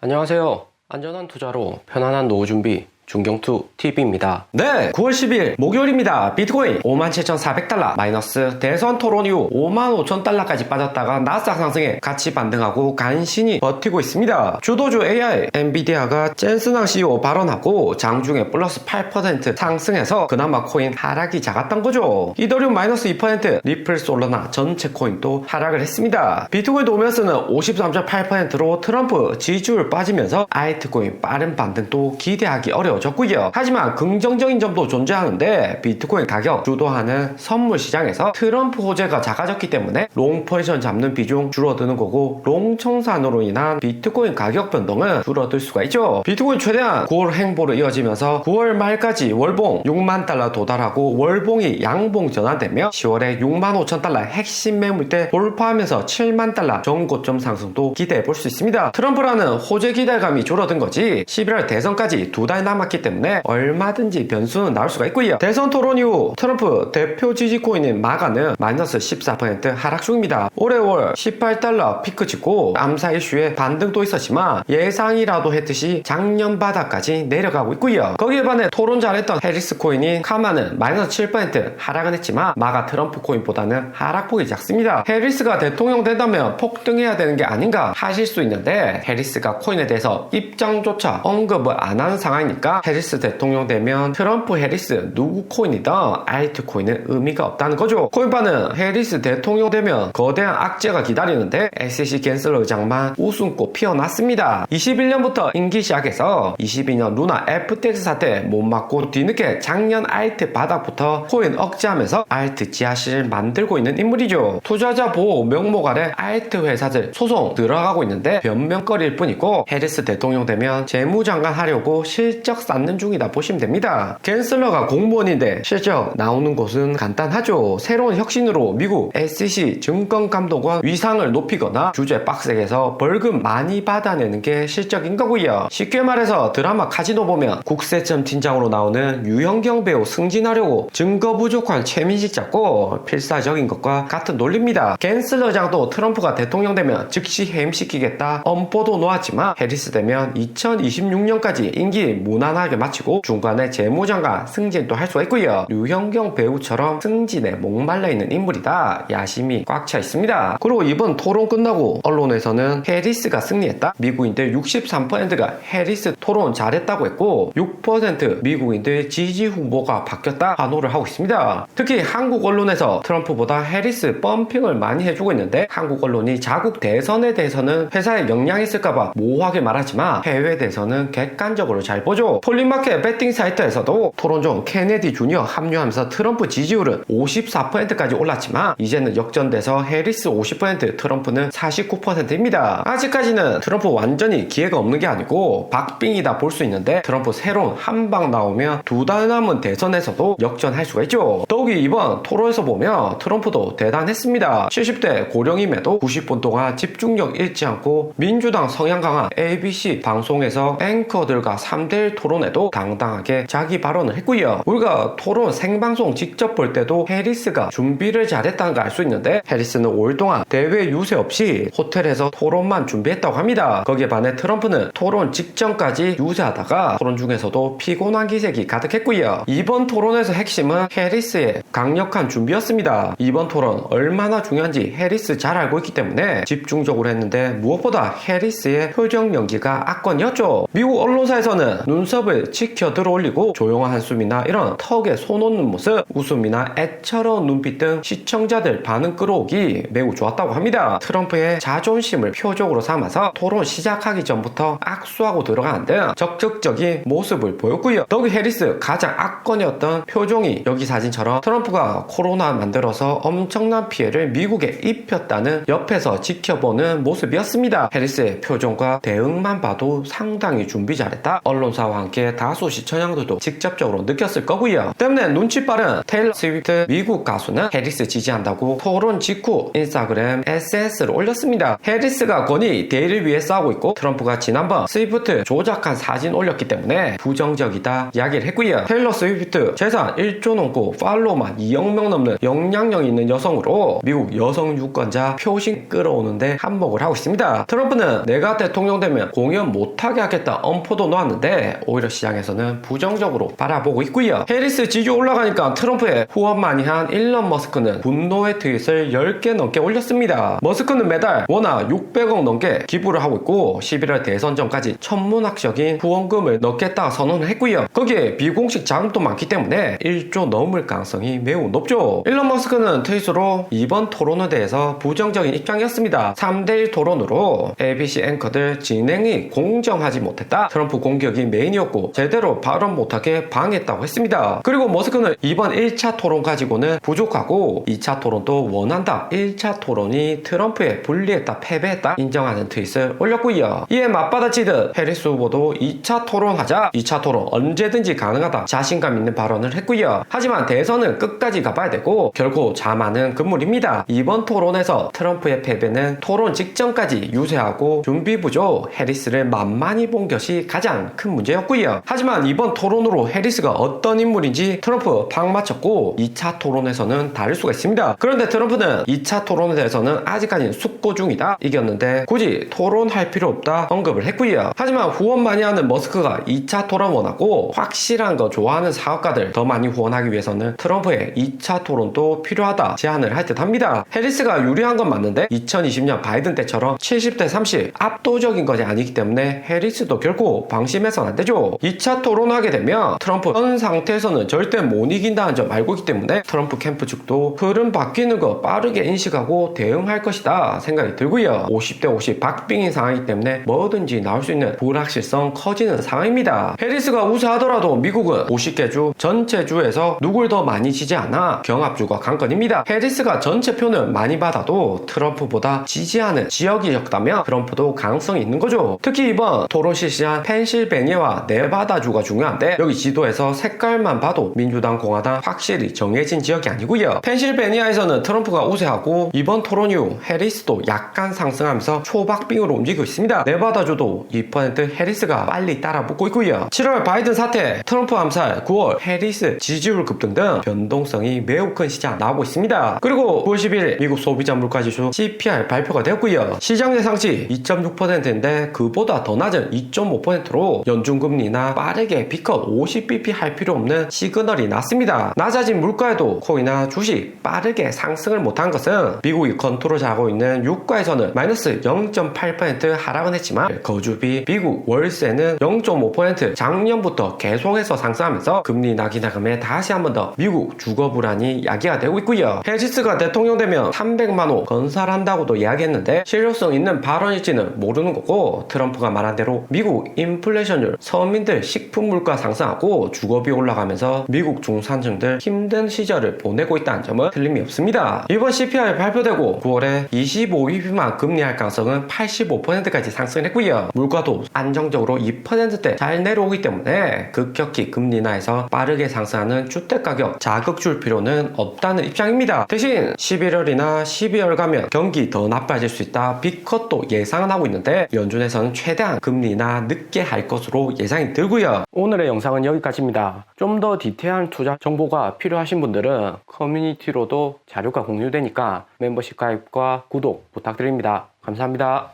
안녕하세요. 안전한 투자로 편안한 노후 준비 중경투TV입니다. 네, 9월 10일 목요일입니다. 비트코인 57,400달러 마이너스 대선 토론 이후 55,000달러까지 빠졌다가 나스닥 상승에 같이 반등하고 간신히 버티고 있습니다. 주도주 AI 엔비디아가 젠슨왕 CEO 발언하고 장중에 플러스 8% 상승해서 그나마 코인 하락이 작았던 거죠. 이더리움 마이너스 2%, 리플 솔라나 전체 코인도 하락을 했습니다. 비트코인 도메스는 53.8%로 트럼프 지지율 빠지면서 알트코인 빠른 반등도 기대하기 어려워 졌고요. 하지만 긍정적인 점도 존재하는데 비트코인 가격 주도하는 선물 시장에서 트럼프 호재가 작아졌기 때문에 롱 포지션 잡는 비중 줄어드는 거고 롱 청산으로 인한 비트코인 가격 변동은 줄어들 수가 있죠. 비트코인 최대한 9월 행보로 이어지면서 9월 말까지 월봉 6만 달러 도달하고 월봉이 양봉 전환되며 10월에 6만 5천 달러 핵심 매물대 돌파하면서 7만 달러 전고점 상승도 기대해 볼 수 있습니다. 트럼프라는 호재 기대감이 줄어든 거지 11월 대선까지 2달 남았기 때문에 얼마든지 변수는 나올 수가 있고요. 대선 토론 이후 트럼프 대표 지지코인인 마가는 마이너스 14% 하락 중입니다. 올해 5월 18달러 피크 찍고 암사 이슈에 반등도 있었지만 예상이라도 했듯이 작년 바닥까지 내려가고 있고요. 거기에 반해 토론 잘했던 해리스 코인인 카마는 마이너스 7% 하락은 했지만 마가 트럼프 코인보다는 하락폭이 작습니다. 해리스가 대통령 된다면 폭등해야 되는 게 아닌가 하실 수 있는데 해리스가 코인에 대해서 입장조차 언급을 안 하는 상황이니까 해리스 대통령 되면 트럼프 해리스 누구 코인이든 알트코인은 의미가 없다는 거죠. 코인바는 해리스 대통령 되면 거대한 악재가 기다리는데 SEC 갠슬러 의장만 웃음꽃 피어났습니다. 21년부터 임기 시작해서 22년 루나 FTX 사태 못 맞고 뒤늦게 작년 알트 바닥부터 코인 억제하면서 알트 지하실을 만들고 있는 인물이죠. 투자자 보호 명목 아래 알트 회사들 소송 들어가고 있는데 변명거리일 뿐이고 해리스 대통령 되면 재무장관 하려고 실적 쌓는 중이다 보시면 됩니다. 갠슬러가 공무원인데 실적 나오는 곳은 간단하죠. 새로운 혁신으로 미국 SEC 증권감독원 위상을 높이거나 주제 빡세게서 벌금 많이 받아내는 게 실적인 거고요. 쉽게 말해서 드라마 카지노 보면 국세청 팀장으로 나오는 유현경 배우 승진하려고 증거 부족한 최민식 잡고 필사적인 것과 같은 논리입니다. 갠슬러장도 트럼프가 대통령 되면 즉시 해임시키겠다 엄포도 놓았지만 해리스 되면 2026년까지 임기 무난하게 마치고 중간에 재무장관 승진도 할 수가 있고요. 류현경 배우처럼 승진에 목말라 있는 인물이다 야심이 꽉 차 있습니다. 그리고 이번 토론 끝나고 언론에서는 해리스가 승리했다, 미국인들 63%가 해리스 토론 잘했다고 했고 6% 미국인들 지지 후보가 바뀌었다 환호를 하고 있습니다. 특히 한국 언론에서 트럼프보다 해리스 펌핑을 많이 해주고 있는데 한국 언론이 자국 대선에 대해서는 회사에 영향이 있을까봐 모호하게 말하지만 해외 대선은 객관적으로 잘 보죠. 폴리마켓 배팅 사이트에서도 토론 중 케네디 주니어 합류하면서 트럼프 지지율은 54%까지 올랐지만 이제는 역전돼서 해리스 50%, 트럼프는 49%입니다. 아직까지는 트럼프 완전히 기회가 없는 게 아니고 박빙이다 볼 수 있는데 트럼프 새로운 한방 나오면 2달 남은 대선에서도 역전할 수가 있죠. 더욱이 이번 토론에서 보면 트럼프도 대단했습니다. 70대 고령임에도 90분 동안 집중력 잃지 않고 민주당 성향 강한 ABC 방송에서 앵커들과 3대1 토론에도 당당하게 자기 발언을 했고요. 우리가 토론 생방송 직접 볼 때도 해리스가 준비를 잘했다는 걸 알 수 있는데 해리스는 5일 동안 대회 유세 없이 호텔에서 토론만 준비했다고 합니다. 거기에 반해 트럼프는 토론 직전까지 유세하다가 토론 중에서도 피곤한 기색이 가득했고요. 이번 토론에서 핵심은 해리스의 강력한 준비였습니다. 이번 토론 얼마나 중요한지 해리스 잘 알고 있기 때문에 집중적으로 했는데 무엇보다 해리스의 표정 연기가 압권이었죠. 미국 언론사에서는 눈썹을 치켜 들어올리고 조용한 한숨이나 이런 턱에 손 얹는 모습, 웃음이나 애처로운 눈빛 등 시청자들 반응 끌어오기 매우 좋았다고 합니다. 트럼프의 자존심을 표적으로 삼아서 토론 시작하기 전부터 악수하고 들어가는 등 적극적인 모습을 보였고요. 더욱이 해리스 가장 압권이었던 표정이 여기 사진처럼 트럼프가 코로나 만들어서 엄청난 피해를 미국에 입혔다는 옆에서 지켜보는 모습이었습니다. 해리스의 표정과 대응만 봐도 상당히 준비 잘했다, 언론사와 함께 다수 시청자들도 직접적으로 느꼈을 거고요. 때문에 눈치 빠른 테일러 스위프트 미국 가수는 해리스 지지한다고 토론 직후 인스타그램 SNS를 올렸습니다. 해리스가 권위 대의를 위해 싸우고 있고 트럼프가 지난번 스위프트 조작한 사진 올렸기 때문에 부정적이다 이야기를 했고요. 테일러 스위프트 재산 1조 넘고 팔로우만 2억 명 넘는 영향력 있는 여성으로 미국 여성 유권자 표심 끌어오는데 한몫을 하고 있습니다. 트럼프는 내가 대통령 되면 공연 못하게 하겠다 엄포도 놓았는데 오히려 시장에서는 부정적으로 바라보고 있고요. 해리스 지지 올라가니까 트럼프의 후원 많이 한 일론 머스크는 분노의 트윗을 10개 넘게 올렸습니다. 머스크는 매달 워낙 600억 넘게 기부를 하고 있고 11월 대선 전까지 천문학적인 후원금을 넣겠다 선언을 했고요. 거기에 비공식 자금도 많기 때문에 1조 넘을 가능성이 매우 높죠. 일론 머스크는 트윗으로 이번 토론에 대해서 부정적인 입장이었습니다. 3대1 토론으로 ABC 앵커들 진행이 공정하지 못했다. 트럼프 공격이 메인이었고 제대로 발언 못하게 방해했다고 했습니다. 그리고 머스크는 이번 1차 토론 가지고는 부족하고 2차 토론도 원한다. 1차 토론이 트럼프에 불리했다, 패배했다 인정하는 트윗을 올렸고요. 이에 맞받아치듯 해리스 후보도 2차 토론하자, 2차 토론 언제든지 가능하다 자신감 있는 발언을 했고요. 하지만 대선은 끝까지 가봐야 되고 결코 자만은 금물입니다. 이번 토론에서 트럼프의 패배는 토론 직전까지 유세하고 준비 부족 해리스를 만만히 본 것이 가장 큰 문제였고요. 하지만 이번 토론으로 해리스가 어떤 인물인지 트럼프 팍 맞췄고 2차 토론에서는 다를 수가 있습니다. 그런데 트럼프는 2차 토론에 대해서는 아직까지는 숙고 중이다 이겼는데 굳이 토론할 필요 없다 언급을 했고요. 하지만 후원 많이 하는 머스크가 2차 토론 원하고 확실한 거 좋아하는 사업가들 더 많이 후원하기 위해서는 트럼프의 2차 토론도 필요하다 제안을 할 듯 합니다. 해리스가 유리한 건 맞는데 2020년 바이든 때처럼 70대 30 압도적인 것이 아니기 때문에 해리스도 결코 방심해서는 안 되죠. 2차 토론하게 되면 트럼프 현 상태에서는 절대 못 이긴다는 점 알고 있기 때문에 트럼프 캠프 측도 흐름 바뀌는 거 빠르게 인식하고 대응할 것이다 생각이 들고요. 50대 50 박빙인 상황이기 때문에 뭐든지 나올 수 있는 불확실성 커지는 상황입니다. 해리스가 우세하더라도 미국은 50개 주 전체 주에서 누굴 더 많이 지지 않아 경합주가 관건입니다. 해리스가 전체 표는 많이 받아도 트럼프보다 지지하는 지역이 적다면 트럼프도 가능성이 있는 거죠. 특히 이번 토론 실시한 펜실베니아와 네바다주가 중요한데 여기 지도에서 색깔만 봐도 민주당 공화당 확실히 정해진 지역이 아니고요. 펜실베니아에서는 트럼프가 우세하고 이번 토론 이후 해리스도 약간 상승하면서 초박빙으로 움직이고 있습니다. 네바다주도 2% 해리스가 빨리 따라붙고 있고요. 7월 바이든 사태, 트럼프 암살, 9월 해리스 지지율 급등 등 변동성이 매우 큰 시장 나오고 있습니다. 그리고 9월 11일 미국 소비자 물가지수 CPI 발표가 되었고요. 시장 예상치 2.6%인데 그보다 더 낮은 2.5%로 연준금리나 빠르게 B컷 50bp 할 필요 없는 시그널이 났습니다. 낮아진 물가에도 코인이나 주식 빠르게 상승을 못한 것은 미국이 컨트롤 잘하고 있는 유가에서는 마이너스 0.8% 하락은 했지만 거주비, 미국 월세는 0.5% 작년부터 계속해서 상승하면서 금리 낙인하감에 다시 한 번 더 미국 주거 불안이 야기가 되고 있고요. 해리스가 대통령 되면 300만 호 건설한다고도 이야기했는데 실효성 있는 발언일지는 모르는 거고 트럼프가 말한 대로 미국 인플레이션율, 서민들 식품 물가 상승하고 주거비 올라가면서 미국 중산층들 힘든 시절을 보내고 있다는 점은 틀림이 없습니다. 이번 CPI 발표되고 9월에 25bp만 금리할 가능성은 85%까지 상승했고요. 물가도 안정적으로 2%대 잘 내려오기 때문에 급격히 금리 인하해서 빠르게 상승하는 주택가격 자극 줄 필요는 없다는 입장입니다. 대신 11월이나 12월 가면 경기 더 나빠질 수 있다 B컷도 예상은 하고 있는데 연준에서는 최대한 금리 인하 늦게 할 것으로 예상이 들고요. 오늘의 영상은 여기까지입니다. 좀 더 디테일한 투자 정보가 필요하신 분들은 커뮤니티로도 자료가 공유되니까 멤버십 가입과 구독 부탁드립니다. 감사합니다.